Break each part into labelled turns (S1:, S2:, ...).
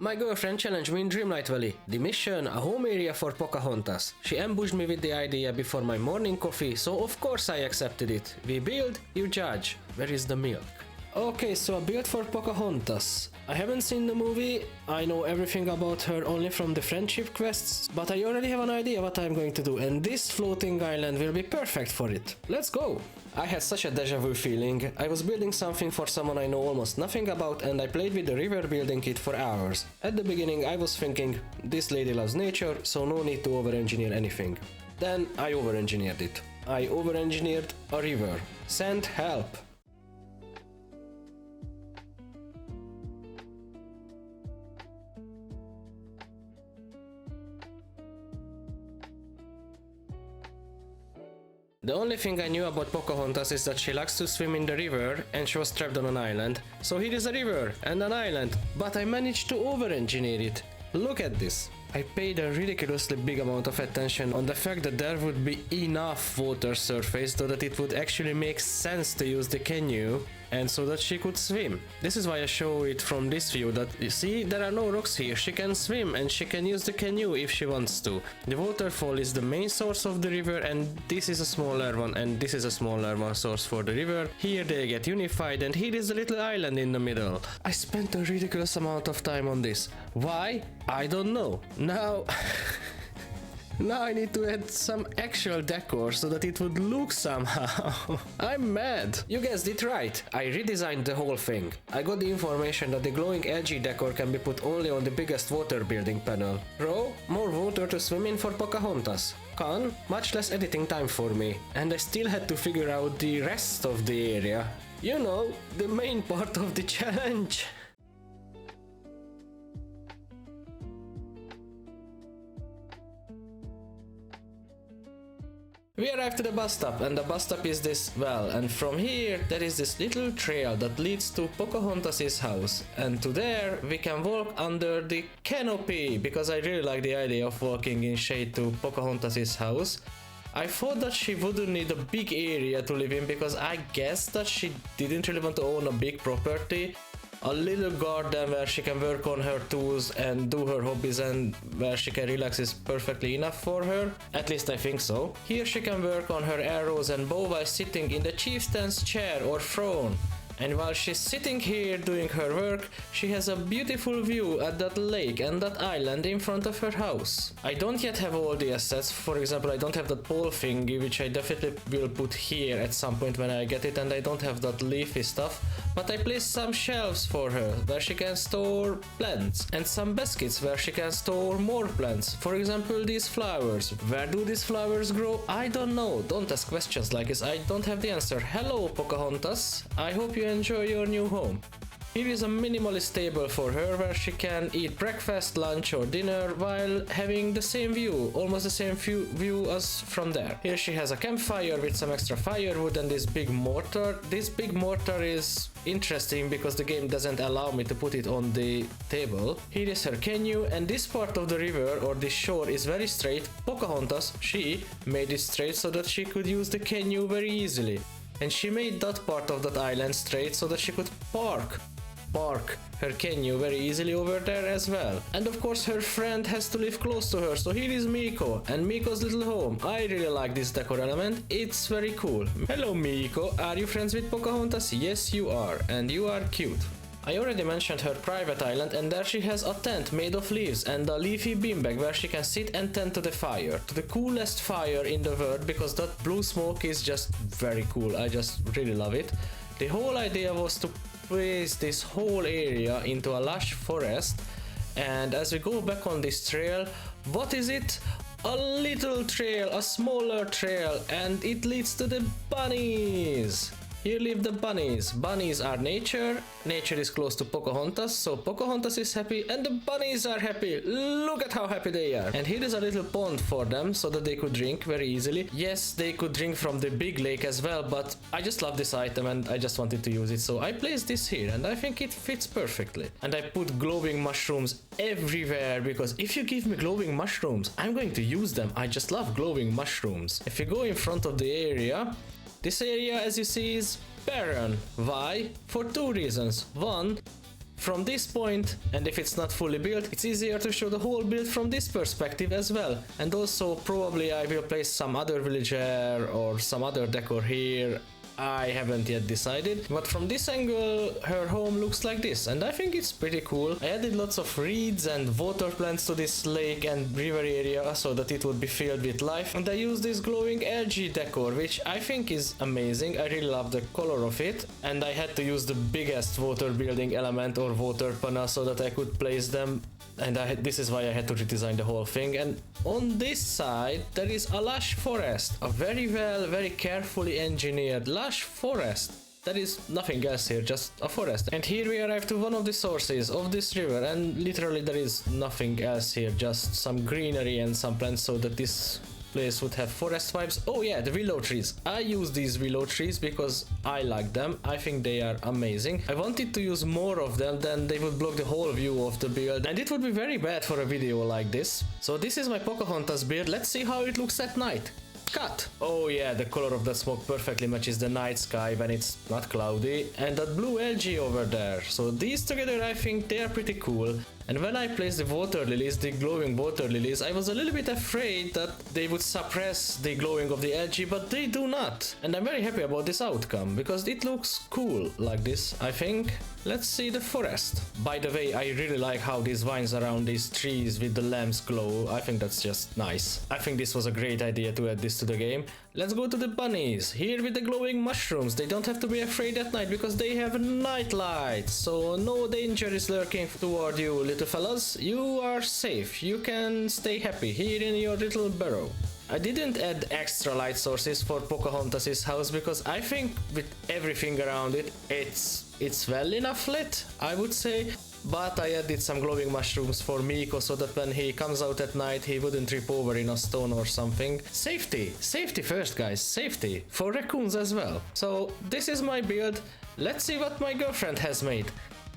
S1: My girlfriend challenged me in Dreamlight Valley. The mission, a home area for Pocahontas. She ambushed me with the idea before my morning coffee, so of course I accepted it. We build, you judge. Where is the milk? Okay, so a build for Pocahontas. I haven't seen the movie, I know everything about her only from the friendship quests, but I already have an idea what I'm going to do, and this floating island will be perfect for it. Let's go! I had such a deja vu feeling. I was building something for someone I know almost nothing about, and I played with the river building it for hours. At the beginning I was thinking, this lady loves nature, so no need to over-engineer anything. Then I over-engineered it. I over-engineered a river. Send help! The only thing I knew about Pocahontas is that she likes to swim in the river and she was trapped on an island. So here is a river and an island, but I managed to over-engineer it. Look at this. I paid a ridiculously big amount of attention on the fact that there would be enough water surface so that it would actually make sense to use the canoe and so that she could swim. This is why I show it from this view, that you see there are no rocks here, she can swim and she can use the canoe if she wants to. The waterfall is the main source of the river and this is a smaller one and this is a smaller one source for the river. Here they get unified and here is a little island in the middle. I spent a ridiculous amount of time on this. Why? I don't know. Now I need to add some actual decor so that it would look somehow. I'm mad! You guessed it right, I redesigned the whole thing. I got the information that the glowing LG decor can be put only on the biggest water building panel. Pro, more water to swim in for Pocahontas. Con, much less editing time for me. And I still had to figure out the rest of the area. You know, the main part of the challenge. We arrived to the bus stop, and the bus stop is this well, and from here there is this little trail that leads to Pocahontas' house, and to there we can walk under the canopy, because I really like the idea of walking in shade to Pocahontas' house. I thought that she wouldn't need a big area to live in, because I guess that she didn't really want to own a big property. A little garden where she can work on her tools and do her hobbies and where she can relax is perfectly enough for her. At least I think so. Here she can work on her arrows and bow while sitting in the chieftain's chair or throne. And while she's sitting here doing her work, she has a beautiful view at that lake and that island in front of her house. I don't yet have all the assets. For example, I don't have that pole thingy, which I definitely will put here at some point when I get it, and I don't have that leafy stuff. But I placed some shelves for her where she can store plants, and some baskets where she can store more plants. For example, these flowers. Where do these flowers grow? I don't know. Don't ask questions like this, I don't have the answer. Hello, Pocahontas. I hope you enjoy your new home. Here is a minimalist table for her where she can eat breakfast, lunch or dinner while having the same view, almost the same view as from there. Here she has a campfire with some extra firewood and this big mortar. This big mortar is interesting because the game doesn't allow me to put it on the table. Here is her canoe, and this part of the river or the shore is very straight. Pocahontas, she made it straight so that she could use the canoe very easily. And she made that part of that island straight so that she could park her canoe very easily over there as well. And of course her friend has to live close to her, so here is Miko and Miko's little home. I really like this decor element, it's very cool. Hello Miko, are you friends with Pocahontas? Yes you are, and you are cute. I already mentioned her private island, and there she has a tent made of leaves and a leafy beanbag where she can sit and tend to the fire. To the coolest fire in the world, because that blue smoke is just very cool, I just really love it. The whole idea was to place this whole area into a lush forest, and as we go back on this trail, what is it? A little trail, a smaller trail, and it leads to the bunnies! Here live the bunnies. Bunnies are nature. Nature is close to Pocahontas, so Pocahontas is happy and the bunnies are happy. Look at how happy they are. And here is a little pond for them so that they could drink very easily. Yes, they could drink from the big lake as well, but I just love this item and I just wanted to use it, so I placed this here and I think it fits perfectly. And I put glowing mushrooms everywhere, because if you give me glowing mushrooms, I'm going to use them. I just love glowing mushrooms. If you go in front of the area, this area, as you see, is barren. Why? For two reasons. One, from this point, and if it's not fully built, it's easier to show the whole build from this perspective as well. And also probably I will place some other villager or some other decor here. I haven't yet decided, but from this angle her home looks like this, and I think it's pretty cool. I added lots of reeds and water plants to this lake and river area so that it would be filled with life, and I used this glowing algae decor, which I think is amazing. I really love the color of it, and I had to use the biggest water building element or water panel so that I could place them, and this is why I had to redesign the whole thing. And on this side there is a lush forest, a very carefully engineered lush forest. There is nothing else here, just a forest. And here we arrive to one of the sources of this river, and literally there is nothing else here, just some greenery and some plants so that this place would have forest vibes. Oh yeah, the willow trees. I use these willow trees because I like them. I think they are amazing. I wanted to use more of them, then they would block the whole view of the build, and it would be very bad for a video like this. So this is my Pocahontas build. Let's see how it looks at night. Cut! Oh yeah, the color of the smoke perfectly matches the night sky when it's not cloudy, and that blue algae over there. So these together I think they are pretty cool. And when I placed the water lilies, the glowing water lilies, I was a little bit afraid that they would suppress the glowing of the algae, but they do not. And I'm very happy about this outcome, because it looks cool like this, I think. Let's see the forest. By the way, I really like how these vines around these trees with the lamps glow. I think that's just nice. I think this was a great idea to add this to the game. Let's go to the bunnies. Here with the glowing mushrooms. They don't have to be afraid at night because they have night lights. So no danger is lurking toward you, little fellas. You are safe. You can stay happy here in your little burrow. I didn't add extra light sources for Pocahontas' house because I think with everything around it, it's well enough lit, I would say. But I added some glowing mushrooms for Miko so that when he comes out at night he wouldn't trip over in a stone or something. Safety! Safety first, guys, safety! For raccoons as well. So this is my build. Let's see what my girlfriend has made.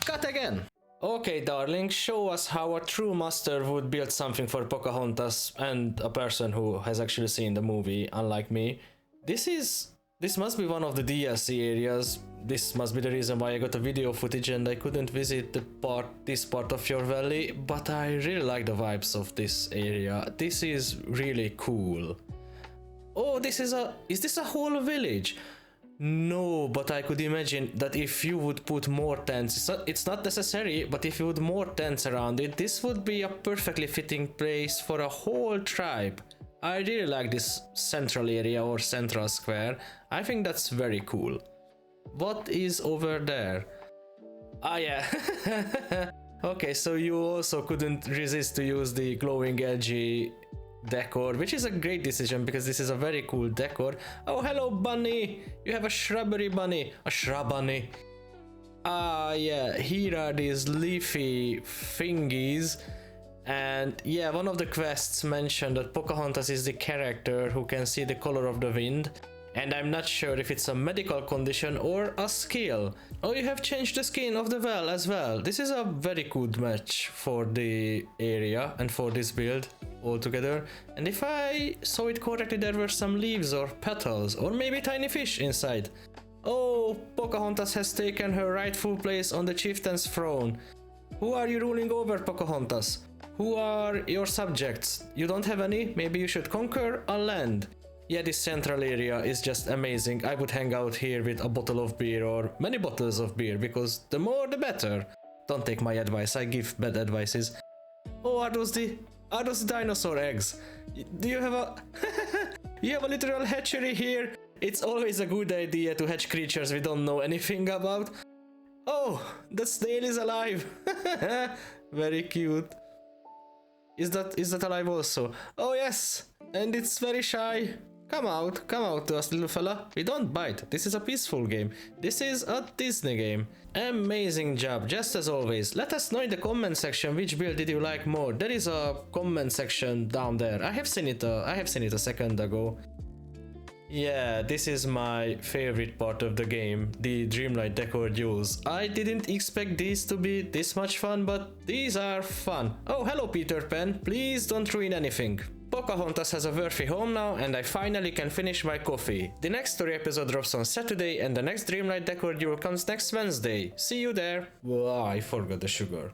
S1: Cut again! Okay, darling, show us how a true master would build something for Pocahontas, and a person who has actually seen the movie, unlike me. This must be one of the DLC areas. This must be the reason why I got a video footage and I couldn't visit this part of your valley, but I really like the vibes of this area. This is really cool. Oh, is this a whole village? No, but I could imagine that if you would put more tents, it's not necessary, but if you would more tents around it, this would be a perfectly fitting place for a whole tribe. I really like this central area or central square. I think that's very cool. What is over there? Ah yeah. Okay, so you also couldn't resist to use the glowing algae decor, which is a great decision because this is a very cool decor. Oh, hello bunny! You have a shrubbery bunny. A shrub bunny. Ah yeah, here are these leafy thingies. And yeah, one of the quests mentioned that Pocahontas is the character who can see the color of the wind. And I'm not sure if it's a medical condition or a skill. Oh, you have changed the skin of the well as well. This is a very good match for the area and for this build altogether. And if I saw it correctly, there were some leaves or petals or maybe tiny fish inside. Oh, Pocahontas has taken her rightful place on the chieftain's throne. Who are you ruling over, Pocahontas? Who are your subjects? You don't have any? Maybe you should conquer a land. Yeah, this central area is just amazing. I would hang out here with a bottle of beer or many bottles of beer because the more the better. Don't take my advice, I give bad advices. Oh, are those the dinosaur eggs? Do you have a... You have a literal hatchery here? It's always a good idea to hatch creatures we don't know anything about. Oh, the snail is alive. Very cute. Is that alive also? Oh yes, and it's very shy. Come out to us, little fella. We don't bite. This is a peaceful game. This is a Disney game. Amazing job, just as always. Let us know in the comment section which build did you like more. There is a comment section down there. I have seen it a second ago. Yeah, this is my favorite part of the game, the Dreamlight Decor Duels. I didn't expect these to be this much fun, but these are fun. Oh, hello Peter Pan, please don't ruin anything. Pocahontas has a worthy home now, and I finally can finish my coffee. The next story episode drops on Saturday, and the next Dreamlight Decor Duel comes next Wednesday. See you there! Whoa, I forgot the sugar.